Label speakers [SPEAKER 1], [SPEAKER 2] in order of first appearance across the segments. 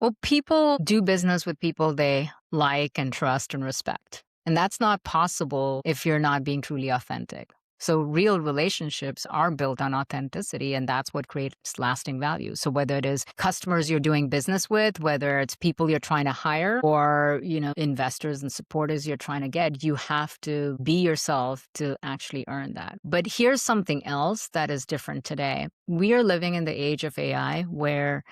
[SPEAKER 1] Well, people do business with people they like and trust and respect. And that's not possible if you're not being truly authentic. So real relationships are built on authenticity, and that's what creates lasting value. So whether it is customers you're doing business with, whether it's people you're trying to hire, or, investors and supporters you're trying to get, you have to be yourself to actually earn that. But here's something else that is different today. We are living in the age of AI where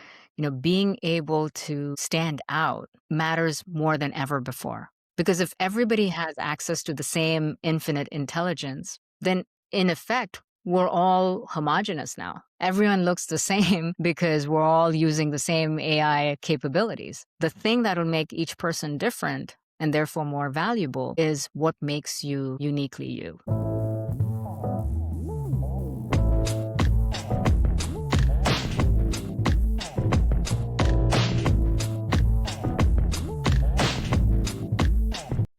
[SPEAKER 1] being able to stand out matters more than ever before. Because if everybody has access to the same infinite intelligence, then in effect, we're all homogenous now. Everyone looks the same because we're all using the same AI capabilities. The thing that will make each person different and therefore more valuable is what makes you uniquely you.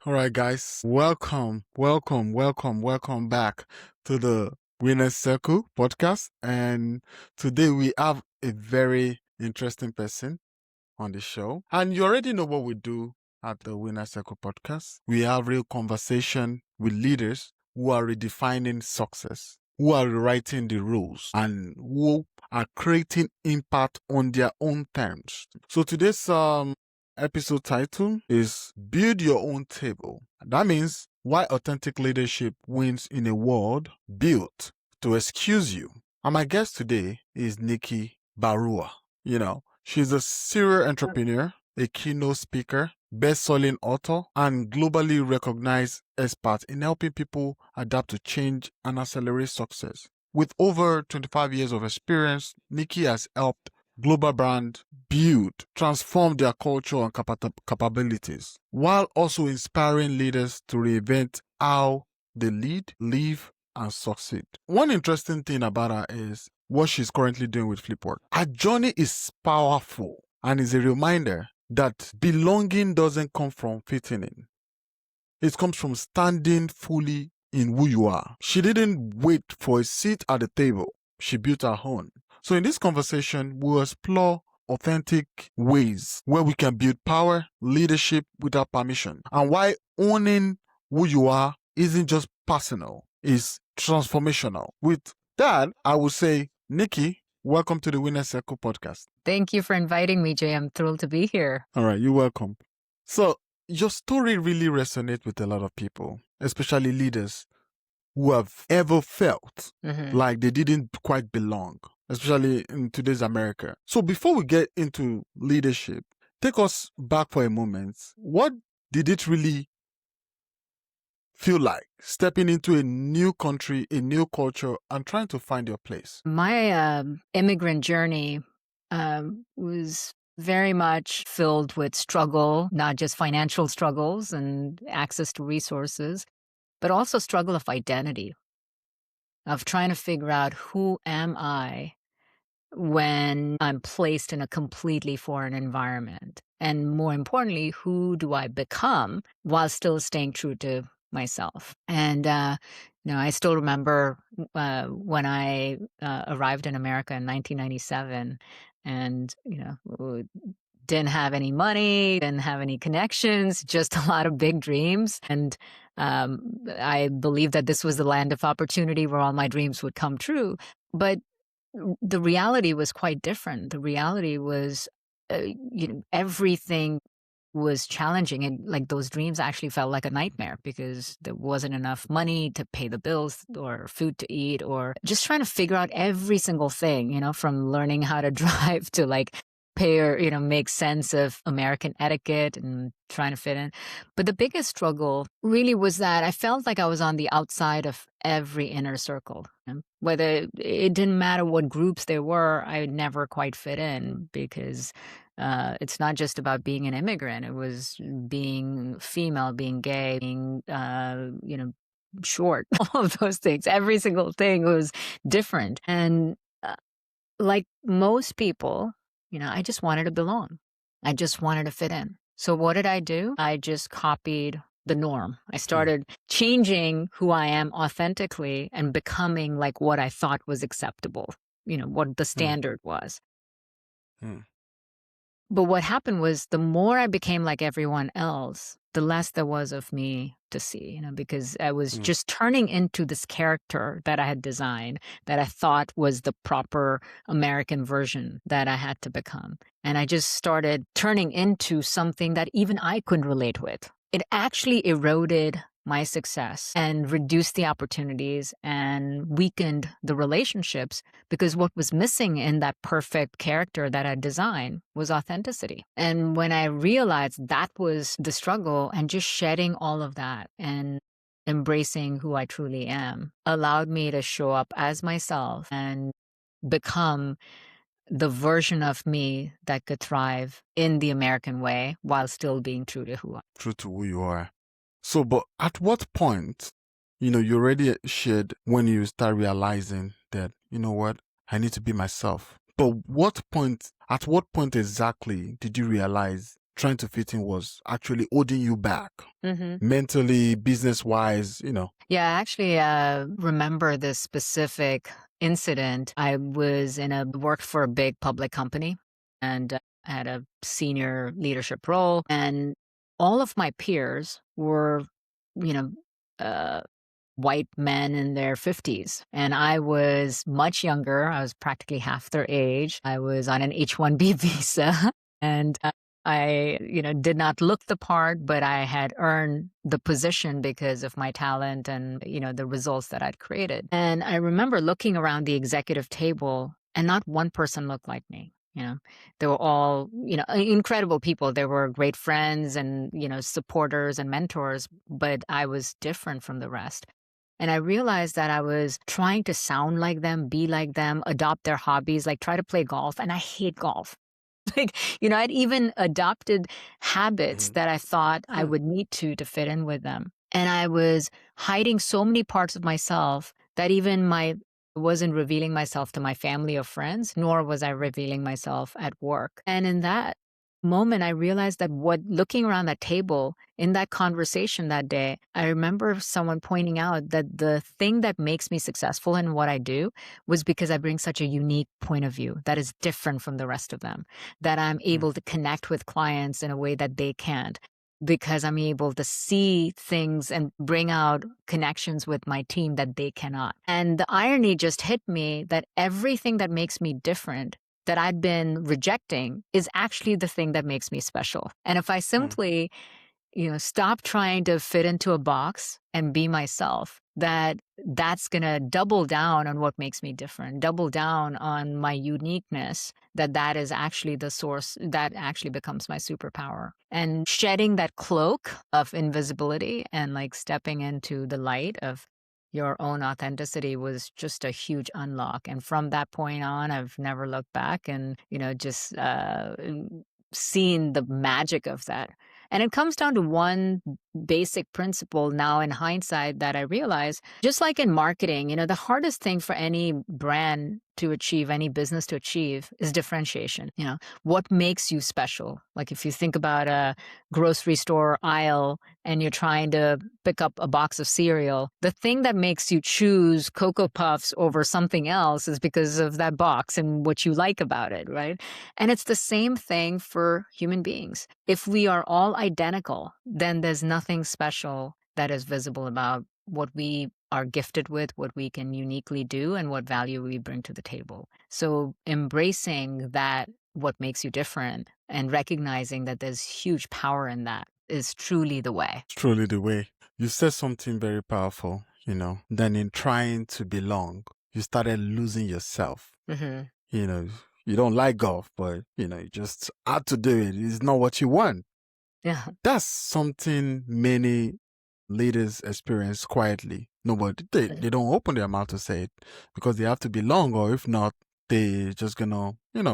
[SPEAKER 2] All right, guys, welcome back to the Winner's Circle podcast. And today we have a very interesting person on the show. And you already know what we do at the Winner's Circle podcast. We have real conversation with leaders who are redefining success, who are rewriting the rules, and who are creating impact on their own terms. So today's episode title is Build Your Own Table. That means why authentic leadership wins in a world built to excuse you. And my guest today is Nikki Barua. She's a serial entrepreneur, a keynote speaker, best-selling author, and globally recognized expert in helping people adapt to change and accelerate success. With over 25 years of experience, Nikki has helped global brand build, transform their culture and capabilities, while also inspiring leaders to reinvent how they lead, live, and succeed. One interesting thing about her is what she's currently doing with Flipwork. Her journey is powerful and is a reminder that belonging doesn't come from fitting in. It comes from standing fully in who you are. She didn't wait for a seat at the table. She built her own. So in this conversation, we'll explore authentic ways where we can build power, leadership without permission, and why owning who you are isn't just personal, it's transformational. With that, I would say, Nikki, welcome to the Winner's Circle podcast.
[SPEAKER 1] Thank you for inviting me, Jay. I'm thrilled to be here.
[SPEAKER 2] All right, you're welcome. So your story really resonates with a lot of people, especially leaders who have ever felt like they didn't quite belong, especially in today's America. So before we get into leadership, take us back for a moment. What did it really feel like stepping into a new country, a new culture, and trying to find your place?
[SPEAKER 1] My immigrant journey was very much filled with struggle, not just financial struggles and access to resources, but also struggle of identity, of trying to figure out who am I when I'm placed in a completely foreign environment. And more importantly, who do I become while still staying true to myself? And, I still remember when I arrived in America in 1997 and, didn't have any money, didn't have any connections, just a lot of big dreams. And I believed that this was the land of opportunity where all my dreams would come true. But the reality was quite different. The reality was, everything was challenging. And like those dreams actually felt like a nightmare because there wasn't enough money to pay the bills or food to eat, or just trying to figure out every single thing, from learning how to drive to like pay or, make sense of American etiquette and trying to fit in. But the biggest struggle really was that I felt like I was on the outside of every inner circle. Whether it didn't matter what groups there were, I would never quite fit in because it's not just about being an immigrant. It was being female, being gay, being, short, all of those things. Every single thing was different. And like most people, I just wanted to belong. I just wanted to fit in. So what did I do? I just copied the norm. I started changing who I am authentically and becoming like what I thought was acceptable, what the standard was. But what happened was the more I became like everyone else, the less there was of me to see, because I was
[SPEAKER 2] Mm.
[SPEAKER 1] just turning into this character that I had designed that I thought was the proper American version that I had to become. And I just started turning into something that even I couldn't relate with. It actually eroded my success and reduced the opportunities and weakened the relationships, because what was missing in that perfect character that I designed was authenticity. And when I realized that was the struggle, and just shedding all of that and embracing who I truly am allowed me to show up as myself and become the version of me that could thrive in the American way while still being true to who I am.
[SPEAKER 2] True to who you are. So, but at what point, you already shared when you start realizing that, you know what, I need to be myself. But at what point exactly did you realize trying to fit in was actually holding you back mentally, business wise,
[SPEAKER 1] Yeah, I actually remember this specific incident. I worked for a big public company, and I had a senior leadership role, and all of my peers were, you know, uh, white men in their 50s. And I was much younger. I was practically half their age. I was on an H-1B visa. And I, did not look the part, but I had earned the position because of my talent and, the results that I'd created. And I remember looking around the executive table, and not one person looked like me. They were all, incredible people. They were great friends and, supporters and mentors, but I was different from the rest. And I realized that I was trying to sound like them, be like them, adopt their hobbies, like try to play golf. And I hate golf. Like, I'd even adopted habits that I thought I would need to fit in with them. And I was hiding so many parts of myself that even wasn't revealing myself to my family or friends, nor was I revealing myself at work. And in that moment, I realized that looking around that table in that conversation that day, I remember someone pointing out that the thing that makes me successful in what I do was because I bring such a unique point of view that is different from the rest of them, that I'm able to connect with clients in a way that they can't, because I'm able to see things and bring out connections with my team that they cannot. And the irony just hit me that everything that makes me different that I'd been rejecting is actually the thing that makes me special. And if I simply, stop trying to fit into a box and be myself, that's going to double down on what makes me different, double down on my uniqueness, that is actually the source that actually becomes my superpower. And shedding that cloak of invisibility and like stepping into the light of your own authenticity was just a huge unlock. And from that point on, I've never looked back and, just seen the magic of that. And it comes down to one basic principle now in hindsight that I realize, just like in marketing, the hardest thing for any brand to achieve, any business to achieve, is differentiation. What makes you special? Like if you think about a grocery store aisle and you're trying to pick up a box of cereal, the thing that makes you choose Cocoa Puffs over something else is because of that box and what you like about it, right? And it's the same thing for human beings. If we are all identical, then there's nothing special that is visible about what we are gifted with, what we can uniquely do, and what value we bring to the table. So embracing that, what makes you different, and recognizing that there's huge power in that is truly the way.
[SPEAKER 2] It's truly the way. You said something very powerful, then in trying to belong, you started losing yourself. You don't like golf, but, you just had to do it. It's not what you want.
[SPEAKER 1] Yeah.
[SPEAKER 2] That's something many leaders experience quietly. No, but they don't open their mouth to say it because they have to belong, or if not, they just gonna,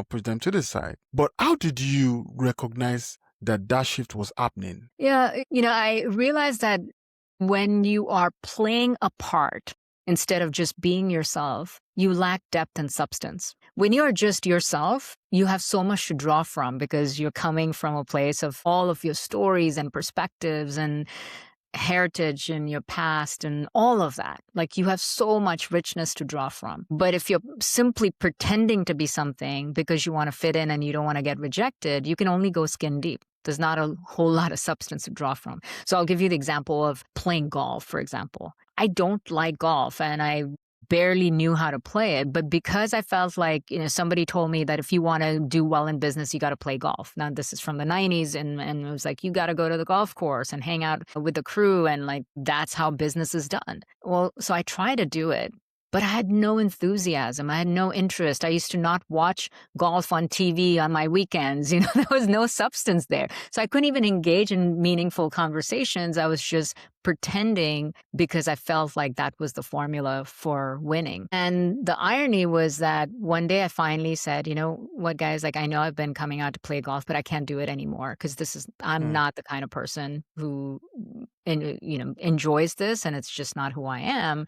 [SPEAKER 2] push them to the side. But how did you recognize that shift was happening?
[SPEAKER 1] Yeah, I realized that when you are playing a part instead of just being yourself, you lack depth and substance. When you are just yourself, you have so much to draw from because you're coming from a place of all of your stories and perspectives, and heritage and your past and all of that. Like you have so much richness to draw from. But if you're simply pretending to be something because you want to fit in and you don't want to get rejected, you can only go skin deep. There's not a whole lot of substance to draw from. So I'll give you the example of playing golf, for example. I don't like golf and I barely knew how to play it, but because I felt like, somebody told me that if you want to do well in business, you got to play golf. Now, this is from the 90s, and it was like, you got to go to the golf course and hang out with the crew, and like, that's how business is done. Well, so I tried to do it, but I had no enthusiasm. I had no interest. I used to not watch golf on TV on my weekends. There was no substance there. So I couldn't even engage in meaningful conversations. I was just pretending because I felt like that was the formula for winning. And the irony was that one day I finally said, you know what, guys, like I know I've been coming out to play golf, but I can't do it anymore because I'm not the kind of person who, enjoys this, and it's just not who I am.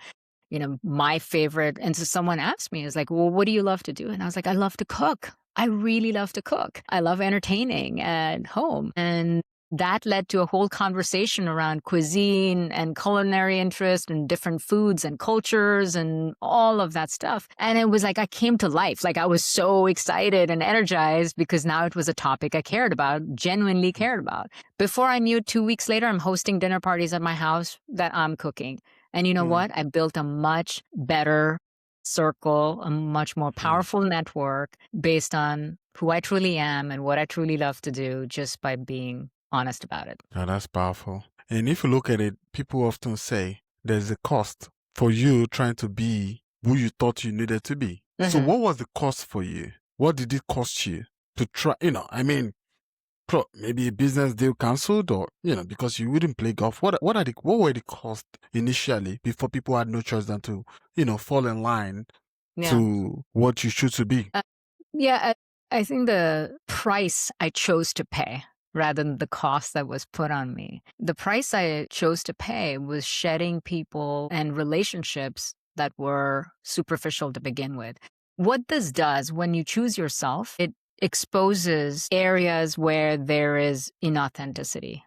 [SPEAKER 1] My favorite, and so someone asked me, is like, well, what do you love to do? And I was like, I love to cook. I really love to cook. I love entertaining at home. And that led to a whole conversation around cuisine and culinary interest and different foods and cultures and all of that stuff. And it was like I came to life. Like I was so excited and energized because now it was a topic I cared about, genuinely cared about. Before I knew it, 2 weeks later, I'm hosting dinner parties at my house that I'm cooking. And you know what? I built a much better circle, a much more powerful network based on who I truly am and what I truly love to do just by being honest about it.
[SPEAKER 2] Now that's powerful. And if you look at it, people often say there's a cost for you trying to be who you thought you needed to be. So what was the cost for you? What did it cost you to try, maybe a business deal canceled, or because you wouldn't play golf? What were the costs initially before people had no choice than to fall in line to what you choose to be?
[SPEAKER 1] I think the price I chose to pay rather than the cost that was put on me. The price I chose to pay was shedding people and relationships that were superficial to begin with. What this does when you choose yourself, it exposes areas where there is inauthenticity,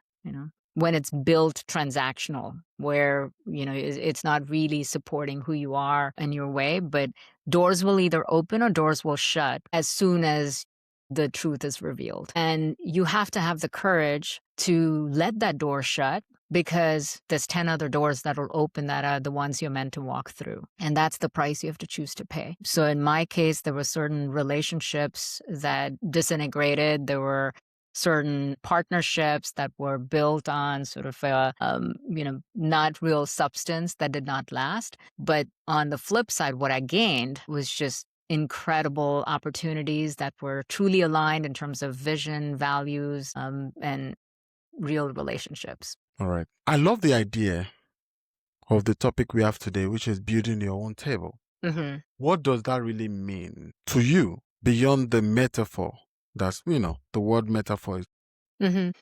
[SPEAKER 1] when it's built transactional, where, it's not really supporting who you are and your way, but doors will either open or doors will shut as soon as the truth is revealed. And you have to have the courage to let that door shut because there's 10 other doors that will open that are the ones you're meant to walk through. And that's the price you have to choose to pay. So in my case, there were certain relationships that disintegrated. There were certain partnerships that were built on sort of not real substance that did not last. But on the flip side, what I gained was just incredible opportunities that were truly aligned in terms of vision, values, and real relationships.
[SPEAKER 2] All right. I love the idea of the topic we have today, which is building your own table. What does that really mean to you beyond the metaphor? That's, the word metaphor.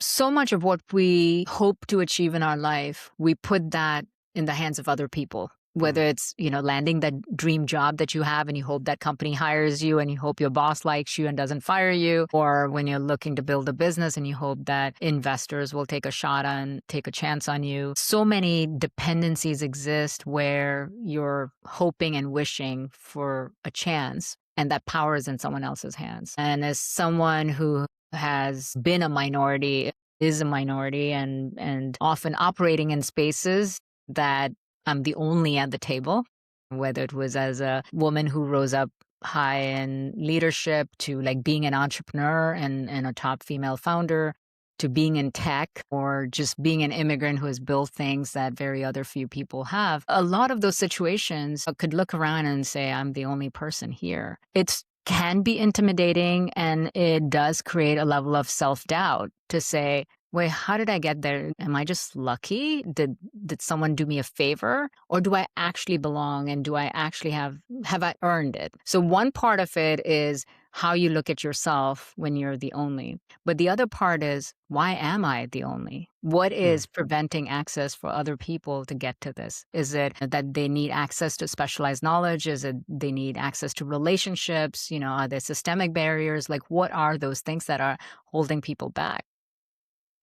[SPEAKER 1] So much of what we hope to achieve in our life, we put that in the hands of other people. Whether it's, landing that dream job that you have and you hope that company hires you and you hope your boss likes you and doesn't fire you, or when you're looking to build a business and you hope that investors will take a shot and take a chance on you. So many dependencies exist where you're hoping and wishing for a chance, and that power is in someone else's hands. And as someone who has been a minority, is a minority, and often operating in spaces that I'm the only at the table, whether it was as a woman who rose up high in leadership to like being an entrepreneur and a top female founder, to being in tech, or just being an immigrant who has built things that very other few people have. A lot of those situations could look around and say, I'm the only person here. It can be intimidating, and it does create a level of self-doubt to say, wait, how did I get there? Am I just lucky? Did someone do me a favor? Or do I actually belong? And do I actually have I earned it? So one part of it is how you look at yourself when you're the only. But the other part is, why am I the only? What is preventing access for other people to get to this? Is it that they need access to specialized knowledge? Is it they need access to relationships? Are there systemic barriers? Like, what are those things that are holding people back?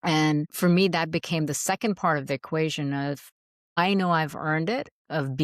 [SPEAKER 1] And for me, that became the second part of the equation of, I know I've earned it, of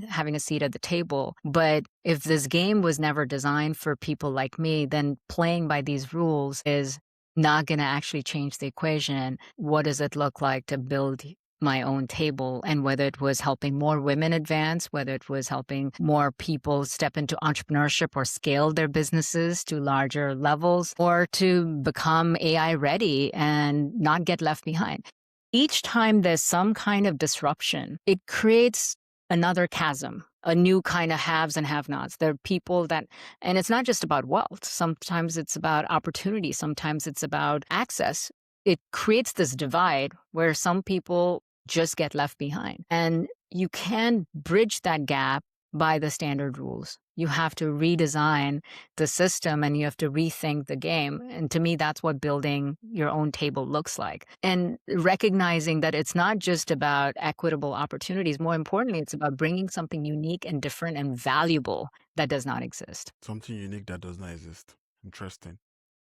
[SPEAKER 1] having a seat at the table. But if this game was never designed for people like me, then playing by these rules is not going to actually change the equation. What does it look like to build my own table? And whether it was helping more women advance, whether it was helping more people step into entrepreneurship or scale their businesses to larger levels, or to become AI ready and not get left behind. Each time there's some kind of disruption, it creates another chasm, a new kind of haves and have-nots. There are people that, and it's not just about wealth. Sometimes it's about opportunity. Sometimes it's about access. It creates this divide where some people just get left behind. And you can bridge that gap by the standard rules. You have to redesign the system and you have to rethink the game. And to me, that's what building your own table looks like. And recognizing that it's not just about equitable opportunities. More importantly, it's about bringing something unique and different and valuable that does not exist.
[SPEAKER 2] Something unique that does not exist. Interesting.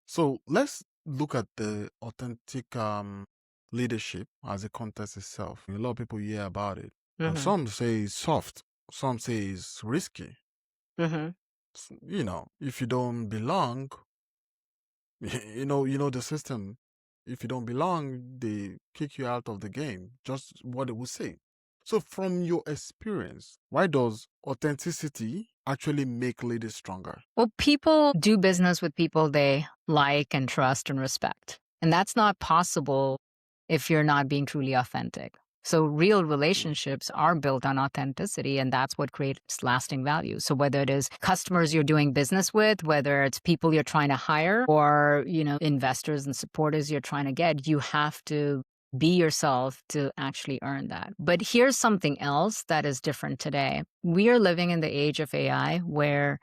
[SPEAKER 2] So let's look at the authentic leadership as a context itself. A lot of people hear about it. And some say it's soft. Some say it's risky. You know, if you don't belong, you know the system. If you don't belong, they kick you out of the game. Just what they would say. So from your experience, why does authenticity actually make leaders stronger?
[SPEAKER 1] Well, people do business with people they like and trust and respect. And that's not possible if you're not being truly authentic. So real relationships are built on authenticity, and that's what creates lasting value. So whether it is customers you're doing business with, whether it's people you're trying to hire, or, investors and supporters you're trying to get, you have to be yourself to actually earn that. But here's something else that is different today. We are living in the age of AI where,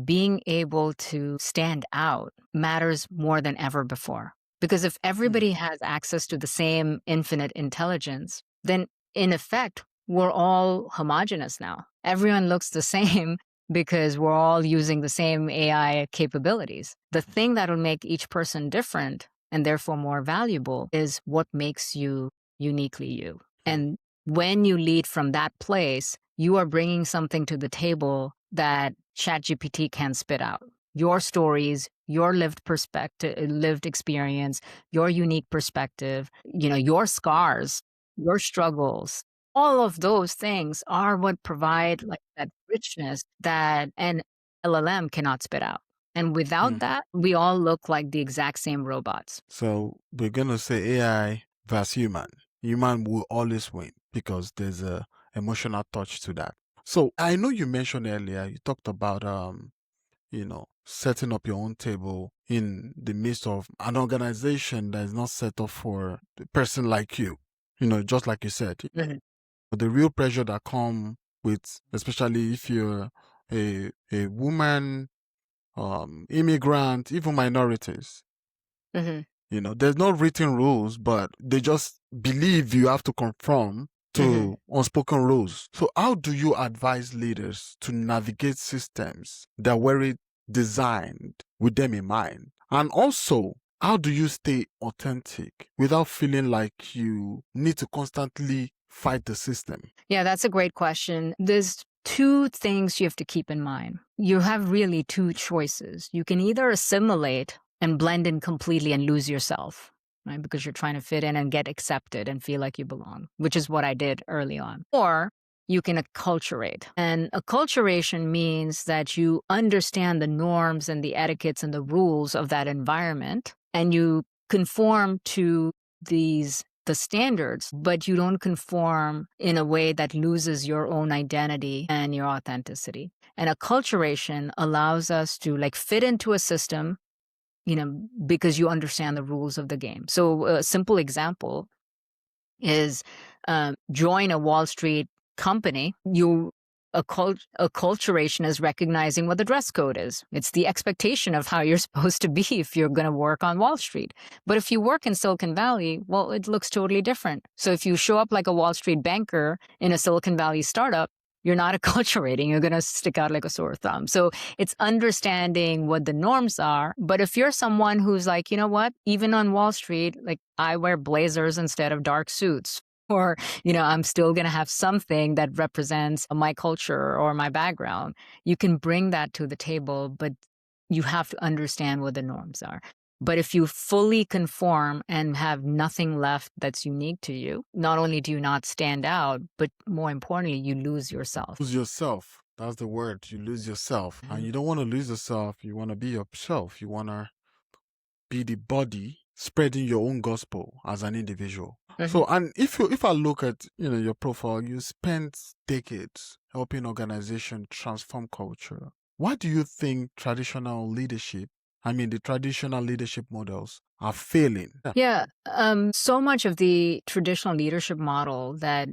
[SPEAKER 1] being able to stand out matters more than ever before. Because if everybody has access to the same infinite intelligence, then in effect, we're all homogenous now. Everyone looks the same because we're all using the same AI capabilities. The thing that will make each person different and therefore more valuable is what makes you uniquely you. And when you lead from that place, you are bringing something to the table that ChatGPT can spit out. Your stories, your lived perspective, lived experience, your unique perspective, your scars, your struggles, all of those things are what provide like that richness that an LLM cannot spit out. And without that, we all look like the exact same robots.
[SPEAKER 2] So we're going to say AI versus human. Human will always win because there's a emotional touch to that. So I know you mentioned earlier, you talked about, setting up your own table in the midst of an organization that is not set up for a person like you, just like you said. The real pressure that come with, especially if you're a woman, immigrant, even minorities. There's no written rules, but they just believe you have to conform to unspoken rules. So how do you advise leaders to navigate systems that were designed with them in mind? And also, how do you stay authentic without feeling like you need to constantly fight the system?
[SPEAKER 1] Yeah, that's a great question. There's two things you have to keep in mind. You have really two choices. You can either assimilate and blend in completely and lose yourself, right? Because you're trying to fit in and get accepted and feel like you belong, which is what I did early on. Or you can acculturate. And acculturation means that you understand the norms and the etiquettes and the rules of that environment, and you conform to the standards, but you don't conform in a way that loses your own identity and your authenticity. And acculturation allows us to fit into a system, because you understand the rules of the game. So a simple example is join a Wall Street company. Acculturation is recognizing what the dress code is. It's the expectation of how you're supposed to be if you're going to work on Wall Street. But if you work in Silicon Valley, well, it looks totally different. So if you show up like a Wall Street banker in a Silicon Valley startup, you're not acculturating. You're going to stick out like a sore thumb. So it's understanding what the norms are. But if you're someone who's like, you know what, even on Wall Street, like I wear blazers instead of dark suits, or, I'm still going to have something that represents my culture or my background, you can bring that to the table, but you have to understand what the norms are. But if you fully conform and have nothing left that's unique to you, not only do you not stand out, but more importantly, you lose yourself.
[SPEAKER 2] Lose yourself. That's the word. You lose yourself. And you don't want to lose yourself. You want to be yourself. You want to be the body spreading your own gospel as an individual. So, and if I look at, your profile, you spent decades helping organizations transform culture. Why do you think the traditional leadership models are failing?
[SPEAKER 1] Yeah. So much of the traditional leadership model that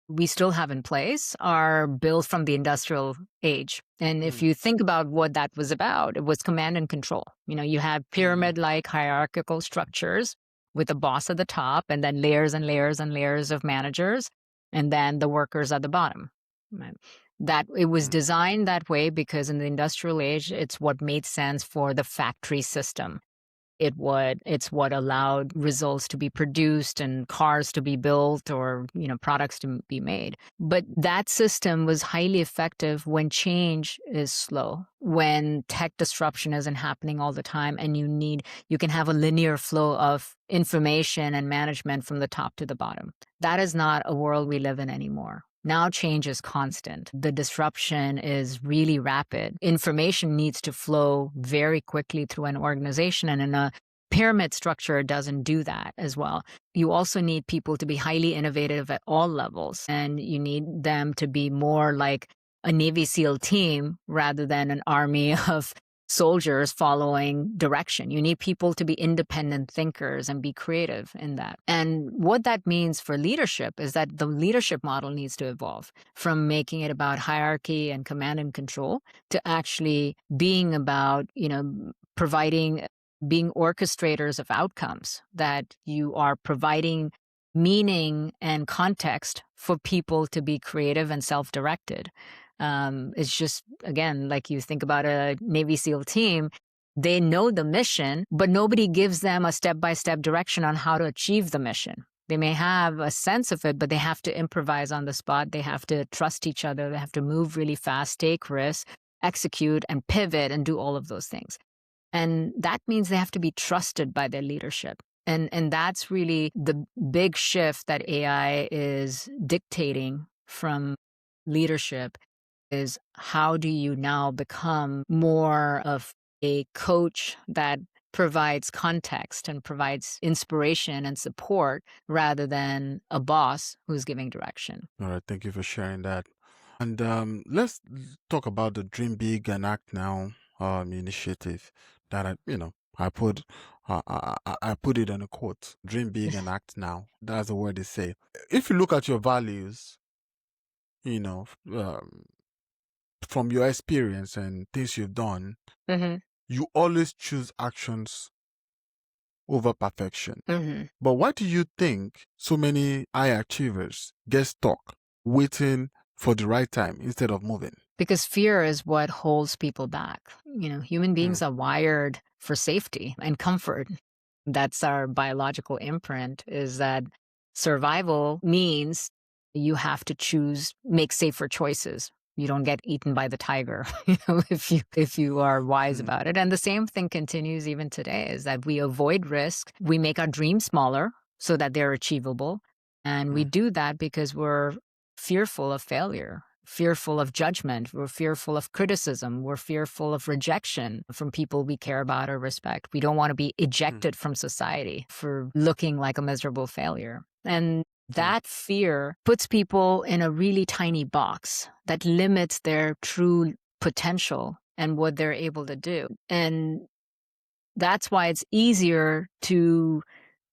[SPEAKER 1] we still have in place are built from the industrial age. And if you think about what that was about, it was command and control. You have pyramid-like hierarchical structures with a boss at the top, and then layers and layers and layers of managers, and then the workers at the bottom. Right? That it was designed that way because in the industrial age, it's what made sense for the factory system. It's what allowed results to be produced and cars to be built, or products to be made. But that system was highly effective when change is slow, when tech disruption isn't happening all the time, and you can have a linear flow of information and management from the top to the bottom. That is not a world we live in anymore. Now change is constant. The disruption is really rapid. Information needs to flow very quickly through an organization, and in a pyramid structure, it doesn't do that as well. You also need people to be highly innovative at all levels, and you need them to be more like a Navy SEAL team rather than an army of soldiers following direction. You need people to be independent thinkers and be creative in that. And what that means for leadership is that the leadership model needs to evolve from making it about hierarchy and command and control to actually being about, being orchestrators of outcomes, that you are providing meaning and context for people to be creative and self-directed. It's just, again, like you think about a Navy SEAL team, they know the mission, but nobody gives them a step-by-step direction on how to achieve the mission. They may have a sense of it, but they have to improvise on the spot. They have to trust each other. They have to move really fast, take risks, execute, and pivot, and do all of those things. And that means they have to be trusted by their leadership. And that's really the big shift that AI is dictating from leadership, is how do you now become more of a coach that provides context and provides inspiration and support rather than a boss who's giving direction.
[SPEAKER 2] All right, thank you for sharing that. And let's talk about the Dream Big and Act Now initiative that I put I put it in a quote: "Dream big and act now." That's the word they say. If you look at your values, from your experience and things you've done, you always choose actions over perfection. But why do you think so many high achievers get stuck waiting for the right time instead of moving?
[SPEAKER 1] Because fear is what holds people back. Human beings are wired for safety and comfort. That's our biological imprint, is that survival means you have to make safer choices. You don't get eaten by the tiger, if you are wise about it. And the same thing continues even today, is that we avoid risk. We make our dreams smaller so that they're achievable. And we do that because we're fearful of failure, fearful of judgment. We're fearful of criticism. We're fearful of rejection from people we care about or respect. We don't want to be ejected from society for looking like a miserable failure. And that fear puts people in a really tiny box that limits their true potential and what they're able to do. And that's why it's easier to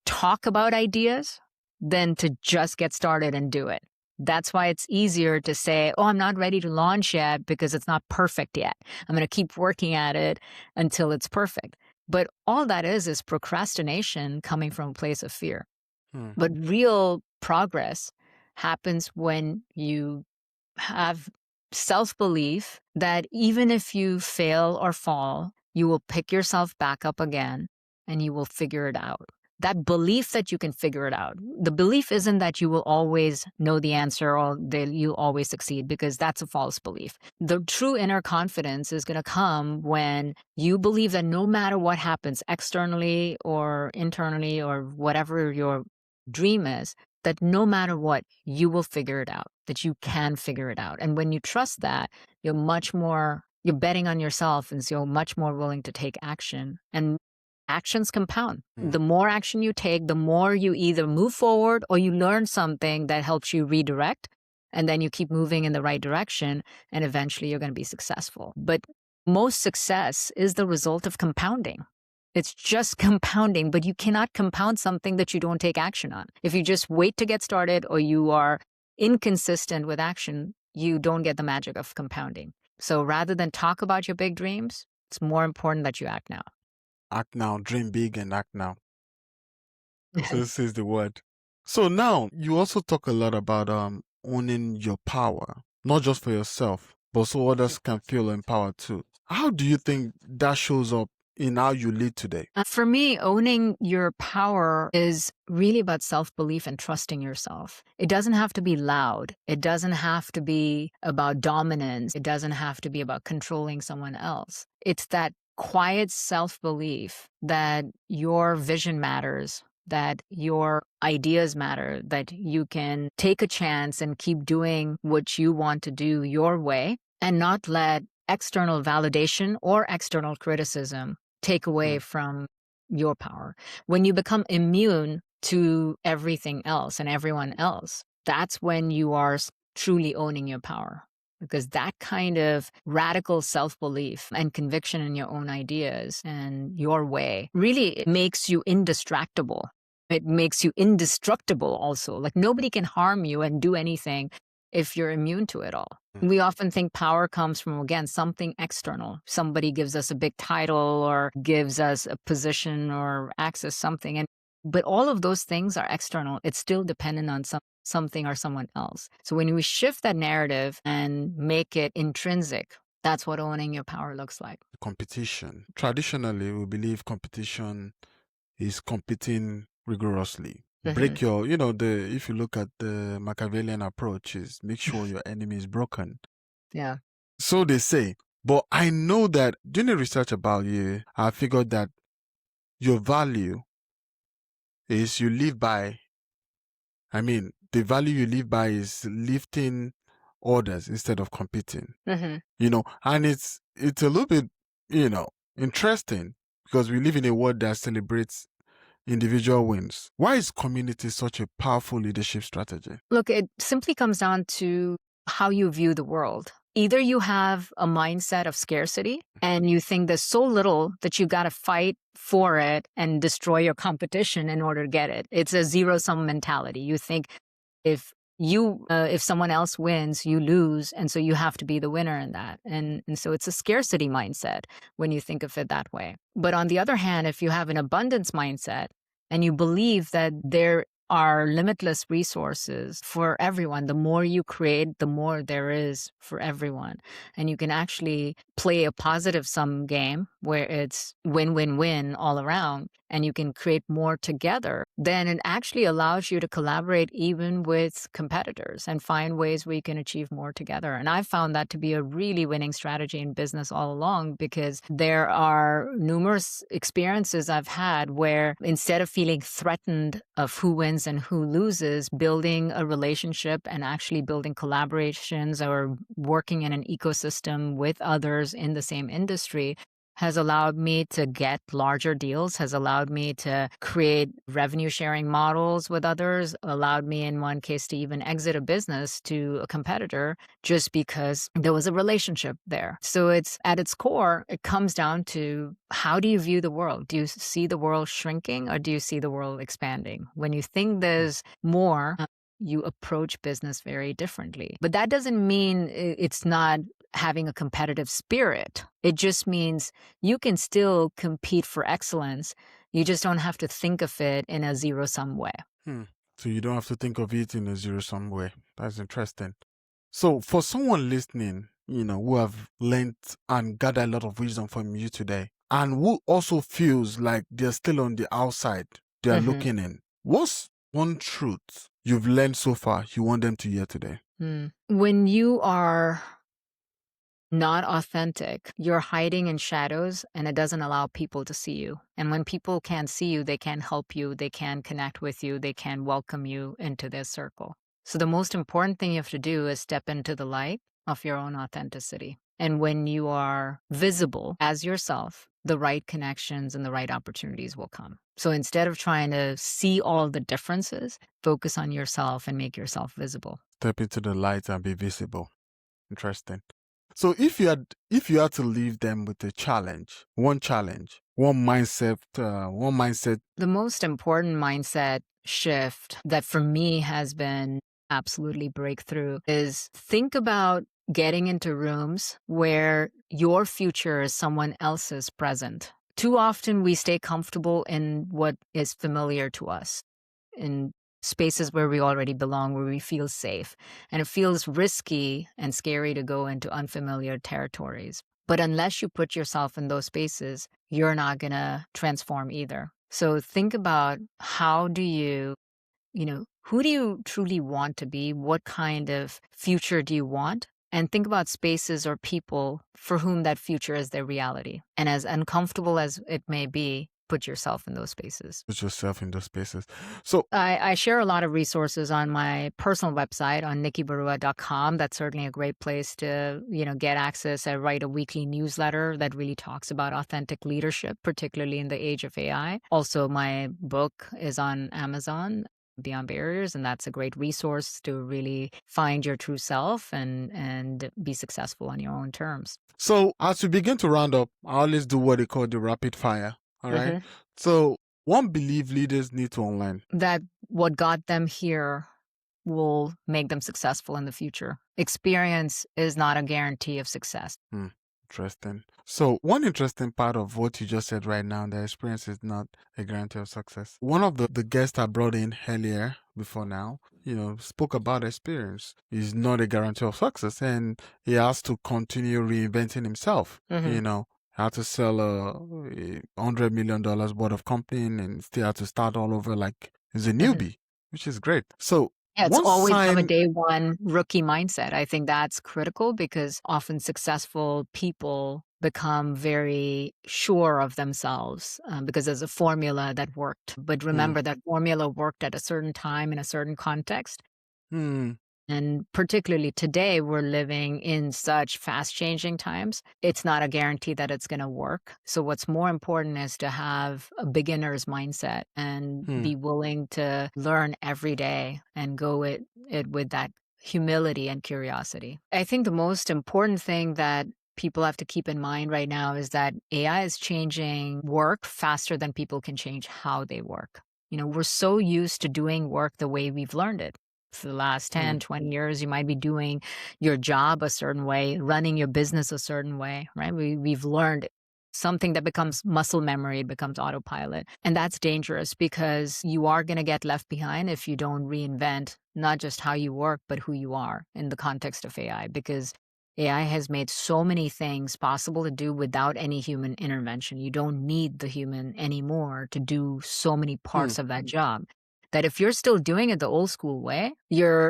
[SPEAKER 1] talk about ideas than to just get started and do it. That's why it's easier to say, oh, I'm not ready to launch yet because it's not perfect yet. I'm going to keep working at it until it's perfect. But all that is procrastination coming from a place of fear. But real progress happens when you have self-belief that even if you fail or fall, you will pick yourself back up again and you will figure it out. That belief that you can figure it out. The belief isn't that you will always know the answer or that you'll always succeed, because that's a false belief. The true inner confidence is going to come when you believe that no matter what happens externally or internally or whatever your dream is, that no matter what, you will figure it out, that you can figure it out. And when you trust that, you're betting on yourself, and so you're much more willing to take action. And actions compound. The more action you take, the more you either move forward or you learn something that helps you redirect. And then you keep moving in the right direction, and eventually you're going to be successful. But most success is the result of compounding. It's just compounding, but you cannot compound something that you don't take action on. If you just wait to get started or you are inconsistent with action, you don't get the magic of compounding. So rather than talk about your big dreams, it's more important that you act now.
[SPEAKER 2] Act now, dream big and act now. So this is the word. So now you also talk a lot about owning your power, not just for yourself, but so others can feel empowered too. How do you think that shows up in how you lead today?
[SPEAKER 1] For me, owning your power is really about self-belief and trusting yourself. It doesn't have to be loud. It doesn't have to be about dominance. It doesn't have to be about controlling someone else. It's that quiet self-belief that your vision matters, that your ideas matter, that you can take a chance and keep doing what you want to do your way and not let external validation or external criticism take away from your power. When you become immune to everything else and everyone else, that's when you are truly owning your power. Because that kind of radical self-belief and conviction in your own ideas and your way really makes you indistractable. It makes you indestructible also. Like nobody can harm you and do anything if you're immune to it all. We often think power comes from, again, something external. Somebody gives us a big title or gives us a position or access something. But all of those things are external. It's still dependent on something or someone else. So when we shift that narrative and make it intrinsic, that's what owning your power looks like.
[SPEAKER 2] Competition. Traditionally, we believe competition is competing rigorously. Break your, if you look at the Machiavellian approach, is make sure your enemy is broken.
[SPEAKER 1] Yeah.
[SPEAKER 2] So they say. But I know that doing the research about you, I figured that your value is you live by, the value you live by is lifting others instead of competing. And it's a little bit, interesting because we live in a world that celebrates individual wins. Why is community such a powerful leadership strategy?
[SPEAKER 1] Look, it simply comes down to how you view the world. Either you have a mindset of scarcity and you think there's so little that you got to fight for it and destroy your competition in order to get it. It's a zero-sum mentality. You think if someone else wins, you lose, and so you have to be the winner in that. And so it's a scarcity mindset when you think of it that way. But on the other hand, if you have an abundance mindset and you believe that there are limitless resources for everyone, the more you create, the more there is for everyone. And you can actually play a positive sum game where it's win-win-win all around, and you can create more together, then it actually allows you to collaborate even with competitors and find ways where you can achieve more together. And I've found that to be a really winning strategy in business all along, because there are numerous experiences I've had where instead of feeling threatened of who wins and who loses, building a relationship and actually building collaborations or working in an ecosystem with others in the same industry has allowed me to get larger deals, has allowed me to create revenue sharing models with others, allowed me in one case to even exit a business to a competitor just because there was a relationship there. So it's at its core, it comes down to how do you view the world? Do you see the world shrinking or do you see the world expanding? When you think there's more, you approach business very differently. But that doesn't mean it's not having a competitive spirit. It just means you can still compete for excellence. You just don't have to think of it in a zero-sum way.
[SPEAKER 2] So you don't have to think of it in a zero-sum way. That's interesting. So for someone listening, who have learned and gathered a lot of wisdom from you today, and who also feels like they're still on the outside, they're
[SPEAKER 1] Hmm.
[SPEAKER 2] looking in, what's one truth you've learned so far you want them to hear today?
[SPEAKER 1] When you are not authentic, you're hiding in shadows and it doesn't allow people to see you. And when people can't see you, they can't help you, they can't connect with you, they can't welcome you into their circle. So the most important thing you have to do is step into the light of your own authenticity. And when you are visible as yourself, the right connections and the right opportunities will come. So instead of trying to see all the differences, focus on yourself and make yourself visible.
[SPEAKER 2] Step into the light and be visible. Interesting. So if you had to leave them with a challenge, one mindset.
[SPEAKER 1] The most important mindset shift that for me has been absolutely breakthrough is think about getting into rooms where your future is someone else's present. Too often we stay comfortable in what is familiar to us, in spaces where we already belong, where we feel safe. And it feels risky and scary to go into unfamiliar territories. But unless you put yourself in those spaces, you're not going to transform either. So think about how do who do you truly want to be? What kind of future do you want? And think about spaces or people for whom that future is their reality. And as uncomfortable as it may be, put yourself in those spaces.
[SPEAKER 2] Put yourself in those spaces. So
[SPEAKER 1] I share a lot of resources on my personal website on nikkibarua.com. That's certainly a great place to, get access. I write a weekly newsletter that really talks about authentic leadership, particularly in the age of AI. Also, my book is on Amazon, Beyond Barriers, and that's a great resource to really find your true self and be successful on your own terms.
[SPEAKER 2] So as we begin to round up, I always do what they call the rapid fire. All right. So one belief leaders need to unlearn.
[SPEAKER 1] That what got them here will make them successful in the future. Experience is not a guarantee of success.
[SPEAKER 2] Interesting. So one interesting part of what you just said right now, the experience is not a guarantee of success. One of the guests I brought in earlier before now, spoke about experience is not a guarantee of success, and he has to continue reinventing himself. Had to sell $100 million worth of company and still had to start all over like he's a newbie, which is great. So
[SPEAKER 1] Yeah, it's
[SPEAKER 2] one
[SPEAKER 1] always have a
[SPEAKER 2] sign,
[SPEAKER 1] day one rookie mindset. I think that's critical because often successful people become very sure of themselves because there's a formula that worked. But remember that formula worked at a certain time in a certain context. And particularly today, we're living in such fast changing times. It's not a guarantee that it's going to work. So, what's more important is to have a beginner's mindset and be willing to learn every day and go it with that humility and curiosity. I think the most important thing that people have to keep in mind right now is that AI is changing work faster than people can change how they work. We're so used to doing work the way we've learned it. For the last 10, 20 years, you might be doing your job a certain way, running your business a certain way, right? We've learned something that becomes muscle memory, it becomes autopilot. And that's dangerous because you are going to get left behind if you don't reinvent not just how you work, but who you are in the context of AI, because AI has made so many things possible to do without any human intervention. You don't need the human anymore to do so many parts of that job. That if you're still doing it the old school way,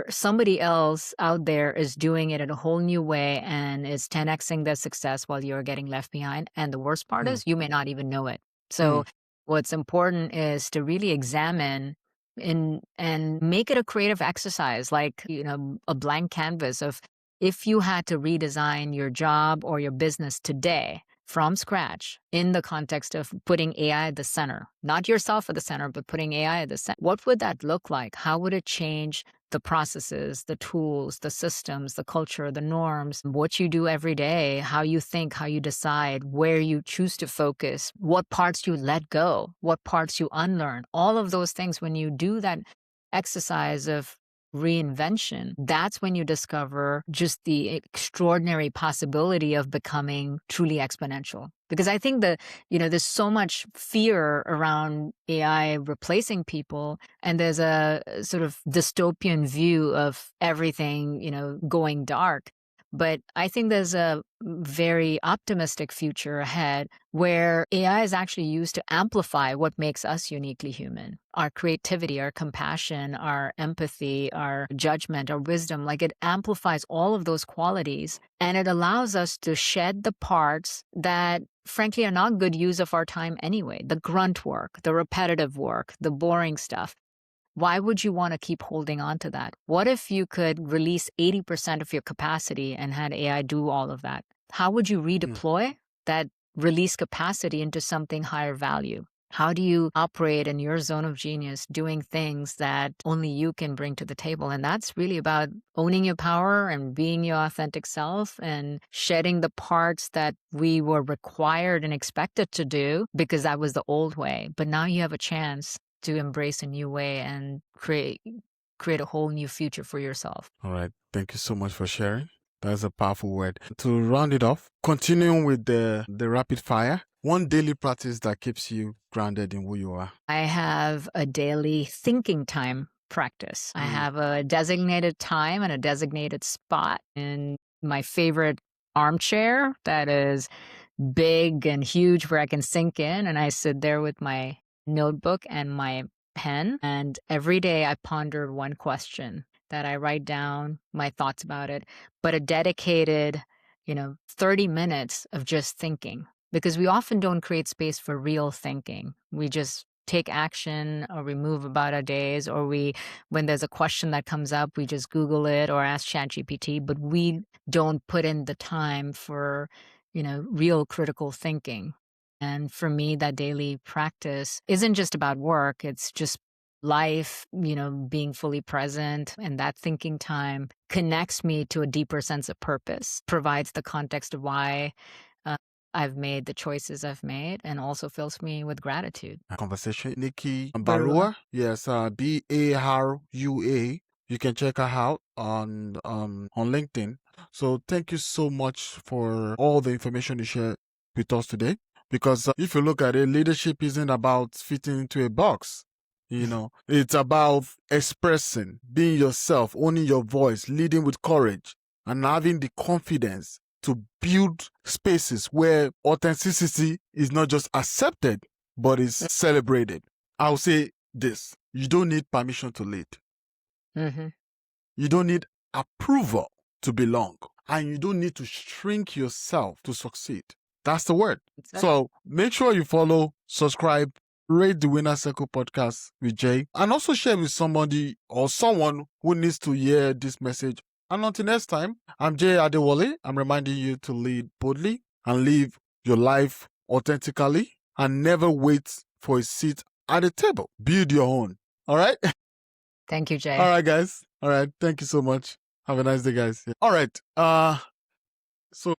[SPEAKER 1] somebody else out there is doing it in a whole new way and is 10xing their success while you're getting left behind. And the worst part is you may not even know it. So what's important is to really examine and make it a creative exercise, like, a blank canvas of if you had to redesign your job or your business today from scratch in the context of putting AI at the center, not yourself at the center, but putting AI at the center, what would that look like? How would it change the processes, the tools, the systems, the culture, the norms, what you do every day, how you think, how you decide, where you choose to focus, what parts you let go, what parts you unlearn, all of those things. When you do that exercise of reinvention, that's when you discover just the extraordinary possibility of becoming truly exponential. Because I think that, there's so much fear around AI replacing people, and there's a sort of dystopian view of everything, going dark. But I think there's a very optimistic future ahead where AI is actually used to amplify what makes us uniquely human. Our creativity, our compassion, our empathy, our judgment, our wisdom, like it amplifies all of those qualities, and it allows us to shed the parts that frankly are not good use of our time anyway. The grunt work, the repetitive work, the boring stuff. Why would you want to keep holding on to that? What if you could release 80% of your capacity and had AI do all of that? How would you redeploy that release capacity into something higher value? How do you operate in your zone of genius doing things that only you can bring to the table? And that's really about owning your power and being your authentic self and shedding the parts that we were required and expected to do because that was the old way. But now you have a chance to embrace a new way and create a whole new future for yourself.
[SPEAKER 2] All right. Thank you so much for sharing. That's a powerful word. To round it off, continuing with the rapid fire, one daily practice that keeps you grounded in who you are.
[SPEAKER 1] I have a daily thinking time practice. I have a designated time and a designated spot in my favorite armchair that is big and huge where I can sink in, and I sit there with my notebook and my pen, and every day I ponder one question that I write down my thoughts about it, but a dedicated 30 minutes of just thinking, because we often don't create space for real thinking. We just take action, or we move about our days, or when there's a question that comes up, we just Google it or ask ChatGPT, but we don't put in the time for real critical thinking. And for me, that daily practice isn't just about work. It's just life, being fully present. And that thinking time connects me to a deeper sense of purpose, provides the context of why I've made the choices I've made, and also fills me with gratitude.
[SPEAKER 2] A conversation. Nikki
[SPEAKER 1] Barua.
[SPEAKER 2] Barua. Yes, Barua. You can check her out on LinkedIn. So thank you so much for all the information you shared with us today. Because if you look at it, leadership isn't about fitting into a box. It's about expressing, being yourself, owning your voice, leading with courage, and having the confidence to build spaces where authenticity is not just accepted, but is celebrated. I'll say this: you don't need permission to lead. You don't need approval to belong. And you don't need to shrink yourself to succeed. That's the word. So make sure you follow, subscribe, rate the Winner Circle podcast with Jay, and also share with somebody or someone who needs to hear this message. And until next time, I'm Jay Adewale. I'm reminding you to lead boldly and live your life authentically, and never wait for a seat at the table. Build your own. All right?
[SPEAKER 1] Thank you, Jay.
[SPEAKER 2] All right, guys. All right. Thank you so much. Have a nice day, guys. All right. So